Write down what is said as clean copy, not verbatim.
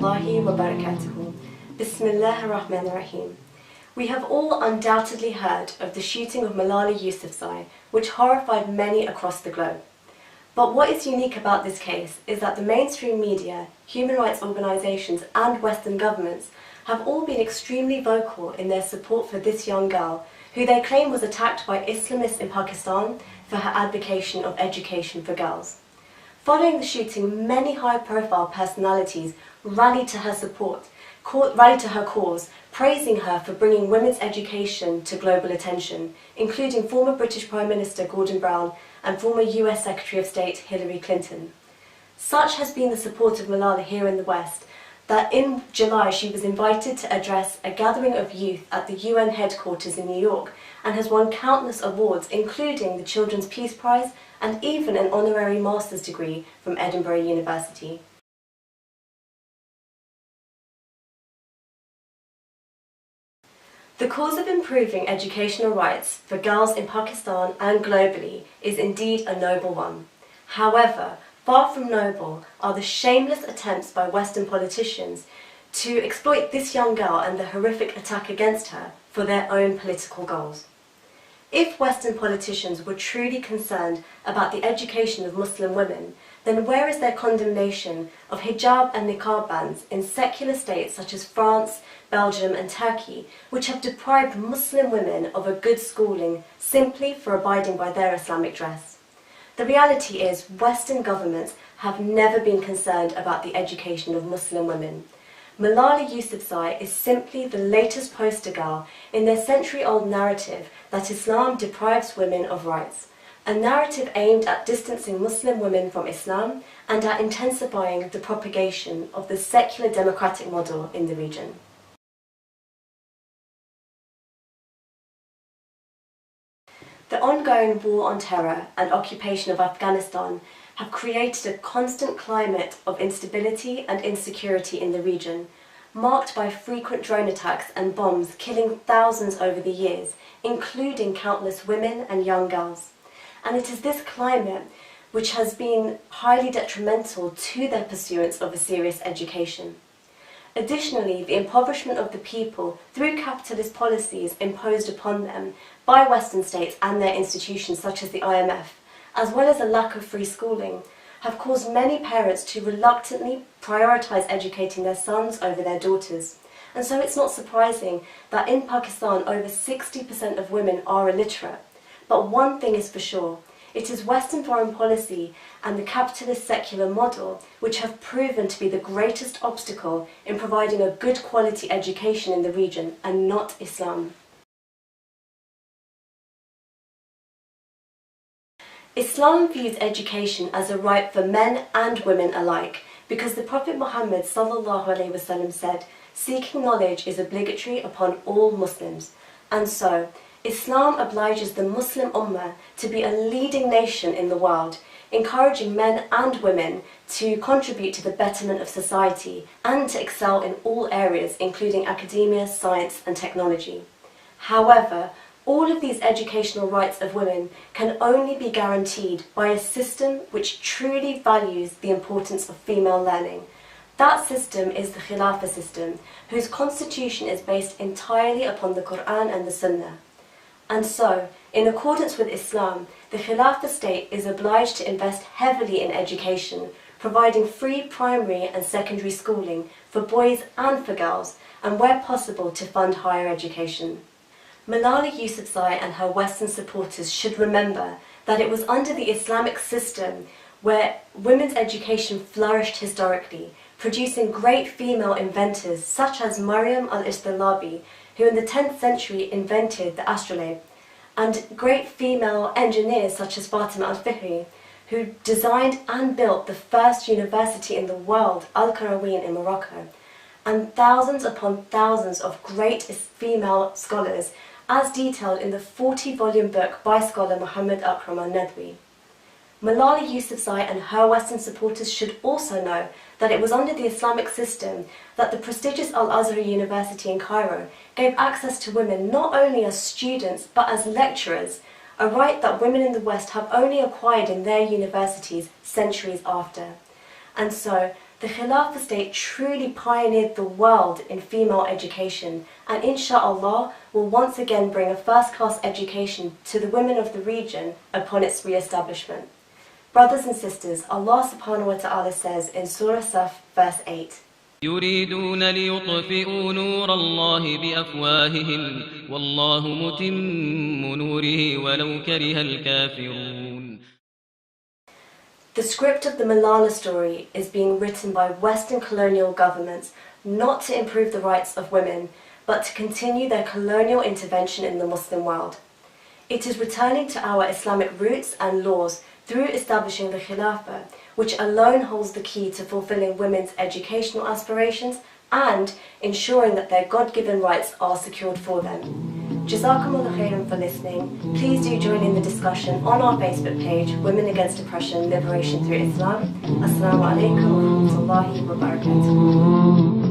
rahmatullahi wa barakatuhu. Bismillahir Rahmanir Rahim. We have all undoubtedly heard of the shooting of Malala Yousafzai, which horrified many across the globe. But what is unique about this case is that the mainstream media, human rights organisations and Western governments have all been extremely vocal in their support for this young girl, who they claim was attacked by Islamists in Pakistan for her advocacy of education for girls. Following the shooting, many high-profile personalities rallied to her support, rallied to her cause, praising her for bringing women's education to global attention, including former British Prime Minister Gordon Brown and former US Secretary of State Hillary Clinton. Such has been the support of Malala here in the West, that in July she was invited to address a gathering of youth at the UN headquarters in New York and has won countless awards, including the Children's Peace Prize and even an honorary master's degree from Edinburgh University. The cause of improving educational rights for girls in Pakistan and globally is indeed a noble one. However, far from noble are the shameless attempts by Western politicians to exploit this young girl and the horrific attack against her for their own political goals. If Western politicians were truly concerned about the education of Muslim women, then where is their condemnation of hijab and niqab bans in secular states such as France, Belgium and Turkey, which have deprived Muslim women of a good schooling simply for abiding by their Islamic dress? The reality is Western governments have never been concerned about the education of Muslim women. Malala Yousafzai is simply the latest poster girl in their century-old narrative that Islam deprives women of rights, a narrative aimed at distancing Muslim women from Islam and at intensifying the propagation of the secular democratic model in the region. The ongoing war on terror and occupation of Afghanistan have created a constant climate of instability and insecurity in the region, marked by frequent drone attacks and bombs killing thousands over the years, including countless women and young girls. And it is this climate which has been highly detrimental to their pursuance of a serious education. Additionally, the impoverishment of the people through capitalist policies imposed upon them by Western states and their institutions such as the IMF, as well as a lack of free schooling, have caused many parents to reluctantly prioritise educating their sons over their daughters. And so it's not surprising that in Pakistan over 60% of women are illiterate. But one thing is for sure, it is Western foreign policy and the capitalist secular model which have proven to be the greatest obstacle in providing a good quality education in the region, and not Islam. Islam views education as a right for men and women alike, because the Prophet Muhammad ﷺ said, "Seeking knowledge is obligatory upon all Muslims." And so, Islam obliges the Muslim Ummah to be a leading nation in the world, encouraging men and women to contribute to the betterment of society and to excel in all areas, including academia, science and technology. However, all of these educational rights of women can only be guaranteed by a system which truly values the importance of female learning. That system is the Khilafah system, whose constitution is based entirely upon the Quran and the Sunnah. And so, in accordance with Islam, the Khilafah state is obliged to invest heavily in education, providing free primary and secondary schooling for boys and for girls, and where possible to fund higher education. Malala Yousafzai and her Western supporters should remember that it was under the Islamic system where women's education flourished historically, producing great female inventors such as Maryam al-Istilabi, who in the 10th century invented the astrolabe, and great female engineers such as Fatima al-Fihri, who designed and built the first university in the world, Al-Qarawiyyin in Morocco, and thousands upon thousands of great female scholars, as detailed in the 40-volume book by scholar Muhammad Akram al-Nadwi. Malala Yousafzai and her Western supporters should also know that it was under the Islamic system that the prestigious Al-Azhar University in Cairo gave access to women not only as students but as lecturers, a right that women in the West have only acquired in their universities centuries after. And so, The Khilafah state truly pioneered the world in female education, and inshallah will once again bring a first-class education to the women of the region upon its re-establishment. Brothers and sisters, Allah subhanahu wa ta'ala says in Surah Saf verse 8, يريدون ليطفئوا نور الله بأفواههم والله متم نوره ولو كره الكافرون. The script of the Malala story is being written by Western colonial governments not to improve the rights of women, but to continue their colonial intervention in the Muslim world. It is returning to our Islamic roots and laws through establishing the Khilafah, which alone holds the key to fulfilling women's educational aspirations and ensuring that their God-given rights are secured for them. Jazakumullah khairan for listening. Please do join in the discussion on our Facebook page, Women Against Oppression, Liberation Through Islam. Assalamu alaikum wa rahmatullahi wa barakatuh.